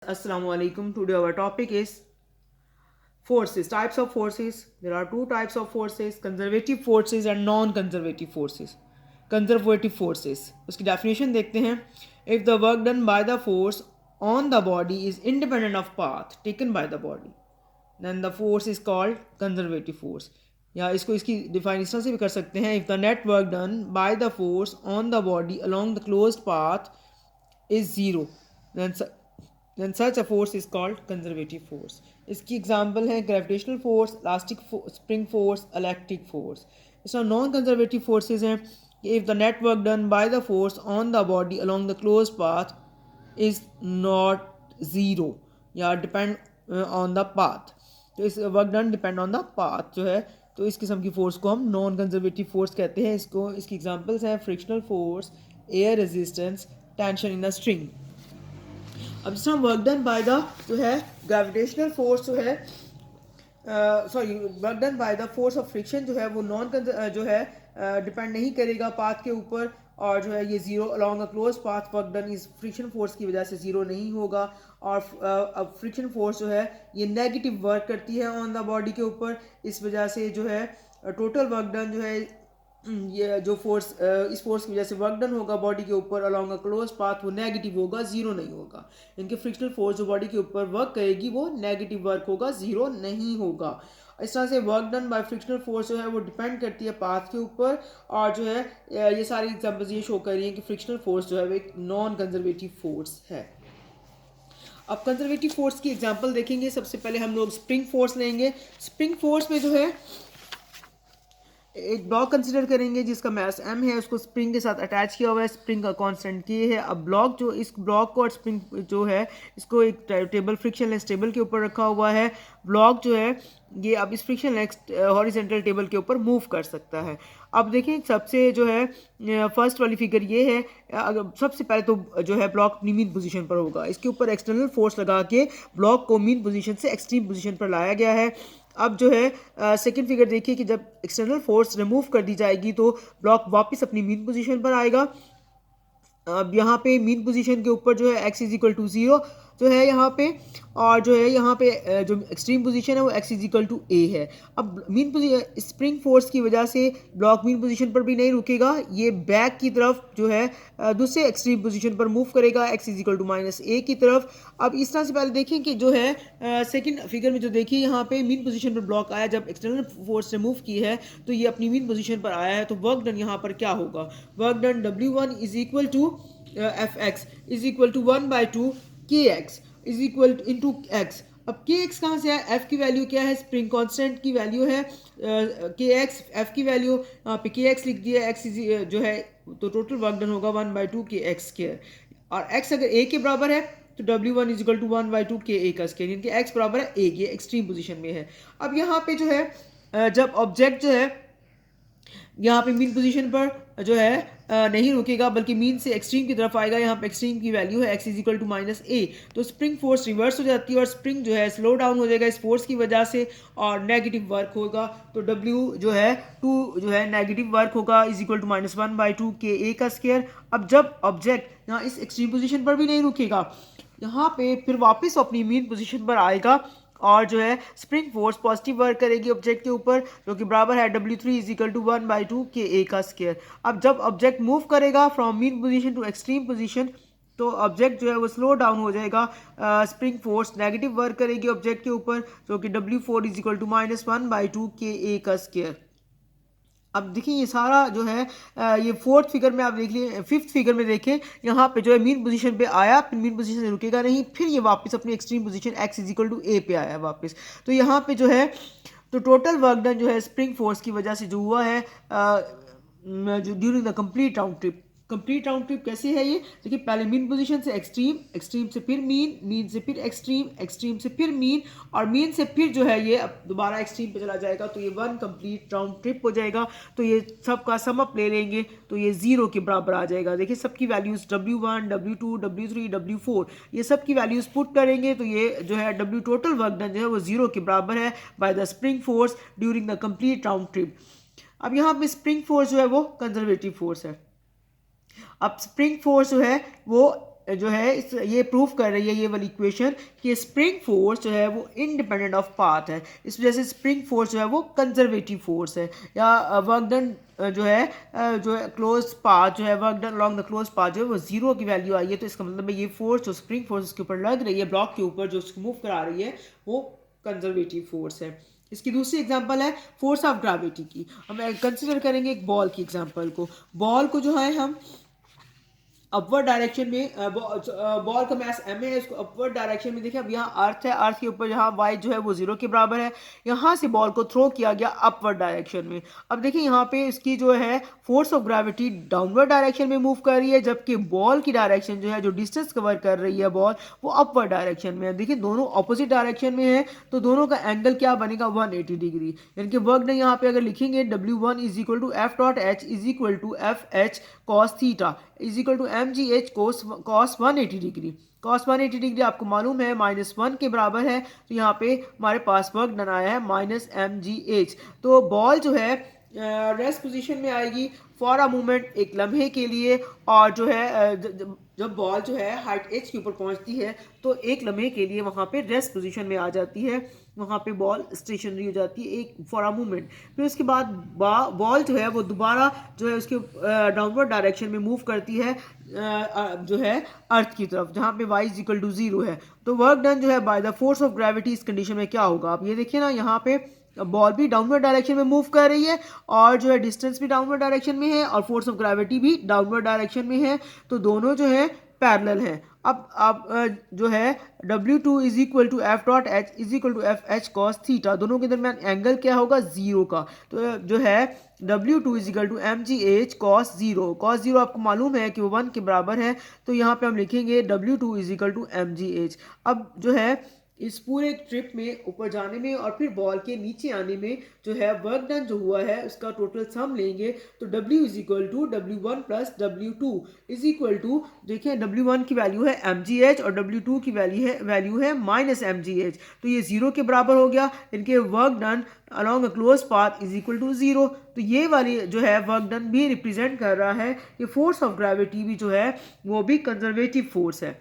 Assalamu alaikum. Today our topic is forces, types of forces. There are two types of forces, conservative forces and non-conservative forces. Conservative forces, उसकी definition देखते हैं. If the work done by the force on the body is independent of path taken by the body, then the force is called conservative force. या इसको इसकी define इस तरह से भी कर सकते हैं. If the net work done by the force on the body along the closed path is zero, then such a force is called conservative force. इसकी एग्जांपल है gravitational force, elastic spring force, electric force. इसमें non conservative forces हैं कि if the net work done by the force on the body along the close path is not zero या depend on the path. तो इस work done depend on the path जो है, तो इस किस्म की फोर्स को हम नॉन कंजर्वेटिव फोर्स कहते हैं. इसकी एग्जांपल्स हैं frictional force, air resistance, tension in the string. अब जिस तरह वर्क डन बाय द जो है ग्रेविटेशनल फोर्स जो है work done by the force of friction जो है वो जो है डिपेंड नहीं करेगा पाथ के ऊपर, और जो है ये zero along a close path work done इस फ्रिक्शन फोर्स की वजह से ज़ीरो नहीं होगा. और अब फ्रिक्शन फोर्स जो है ये नेगेटिव वर्क करती है ऑन द बॉडी के ऊपर. इस वजह से जो है टोटल वर्क डन जो है ये जो फोर्स इस फोर्स की वजह से वर्क डन होगा बॉडी के ऊपर अलॉन्ग अ क्लोज पाथ वो नेगेटिव होगा, ज़ीरो नहीं होगा. इनके फ्रिक्शनल फोर्स जो बॉडी के ऊपर वर्क करेगी वो नेगेटिव वर्क होगा, ज़ीरो नहीं होगा. इस तरह से work done by frictional force जो है वो डिपेंड करती है पाथ के ऊपर. और जो है ये सारी एग्जाम्पल्स ये शो कर रही हैं कि फ्रिक्शनल फोर्स जो है वो एक नॉन कंजर्वेटिव फोर्स है. अब कंजर्वेटिव फोर्स की एग्जांपल देखेंगे. सबसे पहले हम लोग स्प्रिंग फोर्स लेंगे. स्प्रिंग फोर्स में जो है एक ब्लॉक कंसिडर करेंगे जिसका मास m है, उसको स्प्रिंग के साथ अटैच किया हुआ है, स्प्रिंग का कांस्टेंट k है. अब ब्लॉक जो इस ब्लॉक को और स्प्रिंग जो है इसको एक टेबल फ्रिक्शनलेस टेबल के ऊपर रखा हुआ है. ब्लॉक जो है ये अब इस फ्रिक्शनलेस हॉरिजॉन्टल टेबल के ऊपर मूव कर सकता है. अब देखिए सबसे जो है फर्स्ट वाली फिगर ये है. अगर सबसे पहले तो जो है ब्लॉक अपनी मीन पोजीशन पर होगा. इसके ऊपर एक्सटर्नल फोर्स लगा के ब्लॉक को मीन पोजीशन से एक्सट्रीम पोजीशन पर लाया गया है. अब जो है सेकंड फिगर देखिए कि जब एक्सटर्नल फोर्स रिमूव कर दी जाएगी तो ब्लॉक वापस अपनी मीन पोजीशन पर आएगा. अब यहाँ पे मीन पोजीशन के ऊपर जो है x is equal to zero जो है यहाँ पे, और जो है यहाँ पे जो एक्सट्रीम पोजीशन है वो x is equal to a है. अब मीन पोजीशन स्प्रिंग फोर्स की वजह से ब्लॉक मीन पोजीशन पर भी नहीं रुकेगा, ये बैक की तरफ जो है दूसरे एक्सट्रीम पोजीशन पर मूव करेगा x is equal to minus a की तरफ. अब इस तरह से पहले देखें कि जो है सेकंड फिगर में जो देखिए यहाँ पे मीन पोजीशन पर ब्लॉक आया, जब एक्सटर्नल फोर्स रिमूव की है तो ये अपनी मीन पोजीशन पर आया है. तो वर्क डन यहाँ पर क्या होगा? Work done W1 is equal to F X is equal to 1/2 K X is equal into X. अब के एक्स कहाँ से है? एफ की वैल्यू क्या है? स्प्रिंग कांस्टेंट की वैल्यू है के एक्स. एफ की वैल्यू यहाँ पे के एक्स लिख दिया. एक्स जो है तो टोटल वर्क डन होगा 1/2 के एक्स स्क्वायर. और एक्स अगर ए के बराबर है तो W1 इज इक्वल टू 1/2 के ए का स्क्वायर, यानी कि एक्स बराबर है ए, ये एक्सट्रीम पोजीशन में है. अब यहाँ पे जो है जब ऑब्जेक्ट जो है यहाँ पे मीन पोजीशन पर जो है नहीं रुकेगा बल्कि मीन से एक्सट्रीम की तरफ आएगा. यहाँ पे एक्सट्रीम की वैल्यू है x is equal to minus A, तो स्प्रिंग फोर्स रिवर्स हो जाती है और स्प्रिंग जो है स्लो डाउन हो जाएगा इस फोर्स की वजह से और नेगेटिव वर्क होगा. तो w जो है 2 जो है नेगेटिव वर्क होगा इज इक्वल टू -1/2 के ए का स्क्वायर. अब जब ऑब्जेक्ट यहाँ इस एक्सट्रीम पोजीशन पर भी नहीं रुकेगा, यहाँ पे फिर वापस अपनी मीन पोजीशन पर आएगा और जो है स्प्रिंग फोर्स पॉजिटिव वर्क करेगी ऑब्जेक्ट के ऊपर जो कि बराबर है W3 इज इक्वल टू 1/2 के ए का स्क्वायर. अब जब ऑब्जेक्ट मूव करेगा from mean position to extreme position तो ऑब्जेक्ट जो है वो स्लो डाउन हो जाएगा. स्प्रिंग फोर्स नेगेटिव वर्क करेगी ऑब्जेक्ट के ऊपर जो कि W4 इज इक्वल टू -1/2 के ए का स्क्वायर. अब देखिए ये सारा जो है ये फोर्थ फिगर में आप देख लिए, फिफ्थ फिगर में देखें यहाँ पे जो है मीन पोजीशन पे आया, फिर मीन पोजीशन से रुकेगा नहीं, फिर ये वापस अपनी extreme position x is equal to A पे आया वापस. तो यहाँ पे जो है तो टोटल वर्क डन जो है स्प्रिंग फोर्स की वजह से जो हुआ है जो during the complete round trip. Complete round trip कैसे है ये? देखिए पहले मीन पोजीशन से एक्सट्रीम, एक्सट्रीम से फिर मीन, मीन से फिर एक्सट्रीम, एक्सट्रीम से फिर मीन और मीन से फिर जो है ये अब दोबारा एक्सट्रीम पे चला जाएगा. तो ये वन कंप्लीट राउंड ट्रिप हो जाएगा. तो ये सब का सम अप ले लेंगे तो ये ज़ीरो के बराबर आ जाएगा. देखिए सबकी values W1, W2, W3, W4 ये सब की वैल्यूज़ पुट करेंगे तो ये जो है W टोटल वर्क डन जो है वो ज़ीरो के बराबर है by the spring force during the complete round trip. अब यहाँ पे स्प्रिंग फोर्स जो है वो कंजर्वेटिव फोर्स है. अब स्प्रिंग फोर्स जो है वो जो है इस ये प्रूफ कर रही है ये वाली इक्वेशन कि स्प्रिंग फोर्स जो है वो इंडिपेंडेंट ऑफ पाथ है। इस वजह से स्प्रिंग फोर्स जो है वो कंजर्वेटिव फोर्स है, या वर्क डन जो है क्लोज पाथ जो है work done along the close path जो है वो जीरो की वैल्यू आई है। तो इसका मतलब है ये फोर्स जो स्प्रिंग फोर्स उसके ऊपर लग रही है, ब्लॉक के ऊपर जो उसको मूव करा रही है, वो कंजर्वेटिव फोर्स है। इसकी दूसरी एग्जांपल है फोर्स ऑफ ग्रेविटी की। हम कंसिडर करेंगे एक बॉल की एग्जांपल को। बॉल को जो है हम अपवर्ड डायरेक्शन में बॉल का मास m है, इसको अपवर्ड डायरेक्शन में देखिए। अब यहाँ अर्थ है, अर्थ के ऊपर यहाँ y जो है वो 0 के बराबर है। यहाँ से बॉल को थ्रो किया गया अपवर्ड डायरेक्शन में। अब देखिए यहाँ पे इसकी जो है force of gravity downward direction में मूव कर रही है, जबकि बॉल की डायरेक्शन जो है, जो डिस्टेंस कवर कर रही है बॉल, वो अपवर्ड डायरेक्शन में है। देखिए दोनों ऑपोजिट डायरेक्शन में है, तो दोनों का एंगल क्या बनेगा, 180 डिग्री। यानी कि वर्क डन यहाँ पे अगर लिखेंगे W1 is equal to F dot H is equal to F H cos theta is equal to M G H cos 180 degree. Cos 180 degree आपको मालूम है -1 के बराबर है, तो यहाँ पे हमारे पास वर्क डन आया है -mgh। तो बॉल जो है रेस्ट पोजीशन में आएगी फॉर अ मोमेंट, एक लम्हे के लिए, और जो है जब बॉल जो है हाइट एच के ऊपर पहुंचती है तो एक लम्हे के लिए वहाँ पे रेस्ट पोजीशन में आ जाती है, वहाँ पे बॉल स्टेशनरी हो जाती है एक फॉर अ मोमेंट। फिर उसके बाद बॉल जो है वो दोबारा जो है उसके डाउनवर्ड डायरेक्शन में मूव करती है जो है अर्थ की तरफ, जहाँ पे y इज इक्वल टू 0 है। तो वर्क डन जो है by the force of gravity इस कंडीशन में क्या होगा, आप ये देखिए ना, यहाँ पे बॉल भी डाउनवर्ड डायरेक्शन में मूव कर रही है, और जो है डिस्टेंस भी डाउनवर्ड डायरेक्शन में है, और फोर्स ऑफ ग्रेविटी भी डाउनवर्ड डायरेक्शन में है, तो दोनों जो है पैरेलल हैं। अब जो है W2 is equal to F dot H is equal to F H cos theta, दोनों के दरमियान एंगल क्या होगा, 0 का। तो जो है W2 is equal to M G H cos 0, cos 0 आपको मालूम है कि वो 1 के बराबर है, तो यहाँ पे हम लिखेंगे W2 is equal to M G H. अब जो है इस पूरे ट्रिप में ऊपर जाने में और फिर बॉल के नीचे आने में जो है वर्क डन जो हुआ है उसका टोटल सम लेंगे, तो W is equal to W1 plus W2 is equal to, देखिए W1 की वैल्यू है mgh और W2 की वैल्यू है -mgh, तो ये 0 के बराबर हो गया। इनके work done along a close path is equal to 0। तो ये वाली जो है वर्क डन भी रिप्रेजेंट कर रहा है कि फोर्स ऑफ ग्रेविटी भी जो है वो भी कंजर्वेटिव फोर्स है।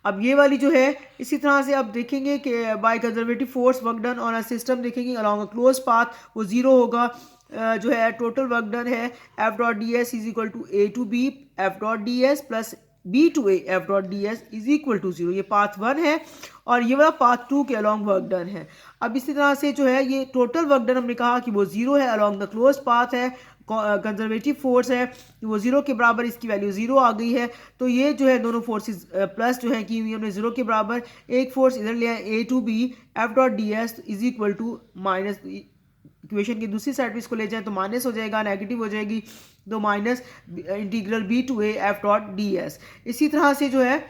अब ये वाली जो है इसी तरह से अब देखेंगे कि by conservative force work done on a system देखेंगे अलॉन्ग अ क्लोज पाथ, वो 0 होगा। जो है टोटल वर्क डन है F dot D S is equal to A to B F dot D S plus B to A F dot D S is equal to 0। ये path 1 है और ये वाला पाथ 2 के अलॉन्ग वर्क डन है। अब इसी तरह से जो है ये टोटल वर्क डन हमने कहा कि वो 0 है, अलॉन्ग द क्लोज पाथ है, कंजर्वेटिव फोर्स है, वो 0 के बराबर, इसकी वैल्यू 0 आ गई है। तो ये जो है दोनों फोर्सेस प्लस जो है की हुई हमने 0 के बराबर, एक फोर्स इधर लिया है A to B F dot D S is equal to minus, equation की दूसरी साइड पे इसको ले जाए तो माइनस हो जाएगा, नेगेटिव हो जाएगी, तो minus integral B to A F dot D S. इसी तरह से जो है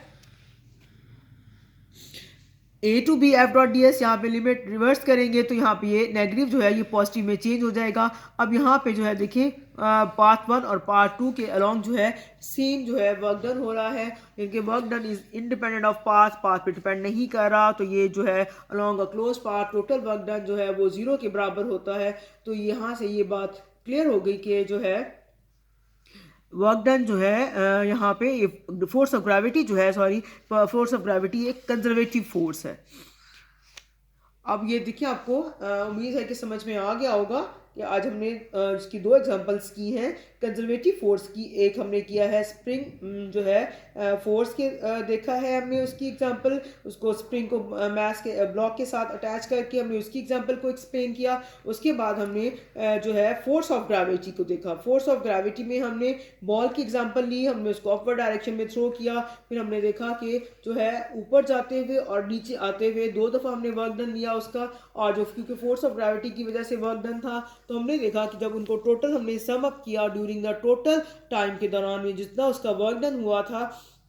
A to B F dot D S, यहाँ पे लिमिट रिवर्स करेंगे तो यहाँ पे ये नेगेटिव जो है ये पॉजिटिव में चेंज हो जाएगा। अब यहाँ पे जो है देखिए पार्ट 1 और पार्ट 2 के अलॉन्ग जो है सेम जो है वर्क डन हो रहा है, क्योंकि work done is independent of path, path पे डिपेंड नहीं कर रहा। तो ये जो है along a close path total work done जो है वो 0 के बराबर होता है। तो यहाँ से ये बात क्लियर हो गई कि जो है वर्क डन जो है यहाँ पे फोर्स ऑफ ग्रेविटी जो है, सॉरी, फोर्स ऑफ ग्रेविटी एक कंजर्वेटिव फोर्स है। अब ये देखिए आपको उम्मीद है कि समझ में आ गया होगा कि आज हमने इसकी 2 एग्जांपल्स की हैं कंजर्वेटिव फोर्स की। एक हमने किया है स्प्रिंग जो है फोर्स के देखा है हमने उसकी एग्जांपल, उसको स्प्रिंग को मैस के ब्लॉक के साथ अटैच करके हमने उसकी एग्जांपल को एक्सप्लेन किया। उसके बाद हमने जो है फोर्स ऑफ ग्रेविटी को देखा। फोर्स ऑफ ग्रेविटी में हमने बॉल की एग्जांपल ली, हमने उसको अपवर्ड डायरेक्शन में थ्रो किया, फिर हमने देखा कि जो है ऊपर जाते हुए और नीचे आते हुए 2 दफ़ा हमने वर्क डन लिया उसका, और जो क्योंकि फोर्स ऑफ ग्रेविटी की वजह से वर्क डन था, तो हमने देखा कि जब उनको टोटल हमने सम अप किया ड्यूरिंग द टोटल टाइम के दौरान में जितना उसका वर्क डन हुआ था,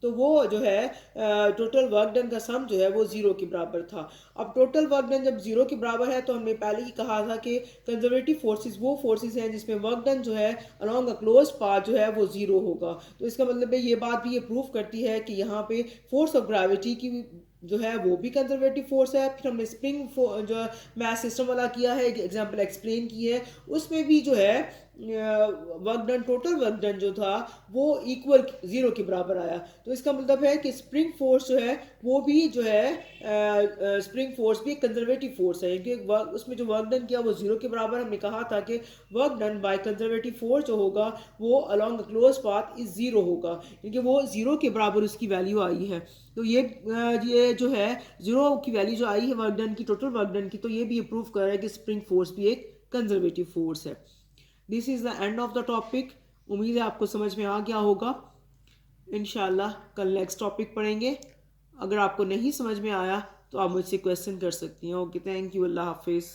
तो वो जो है टोटल वर्क डन का सम जो है वो 0 के बराबर था। अब टोटल वर्क डन जब 0 के बराबर है तो हमने पहले ही कहा था कि कंजर्वेटिव फोर्सेस वो फोर्सेस हैं जिसमें वर्क डन जो है अलॉन्ग अ क्लोज पाथ जो है वो 0 होगा। तो इसका मतलब है ये बात भी ये प्रूफ करती है कि यहाँ पे फोर्स ऑफ ग्रेविटी की जो है वो भी कंजर्वेटिव फोर्स है। फिर हमने स्प्रिंग जो मैथ सिस्टम वाला किया है, एग्जांपल एक्सप्लेन की है, उसमें भी जो है work done, total work done जो था वो इक्वल 0 के बराबर आया। तो इसका मतलब है कि स्प्रिंग फोर्स जो है वो भी जो है स्प्रिंग फोर्स भी एक कंजर्वेटिव फोर्स है, क्योंकि उसमें जो वर्क डन किया वो 0 के बराबर। हमने कहा था कि work done by conservative force जो होगा वो अलॉन्ग क्लोज पाथ इज 0 होगा, क्योंकि वो 0 के बराबर उसकी वैल्यू आई है। तो ये जो है 0 की वैल्यू जो आई है वर्क डन की, टोटल वर्क डन की, तो ये भी प्रूव कर रहा है कि स्प्रिंग फोर्स भी एक कंजर्वेटिव फोर्स है। This is the end of the topic. उम्मीद है आपको समझ में आ गया होगा। इंशाल्लाह कल नेक्स्ट टॉपिक पढ़ेंगे। अगर आपको नहीं समझ में आया तो आप मुझसे क्वेश्चन कर सकती हैं। ओके, थैंक यू, अल्लाह हाफिज़।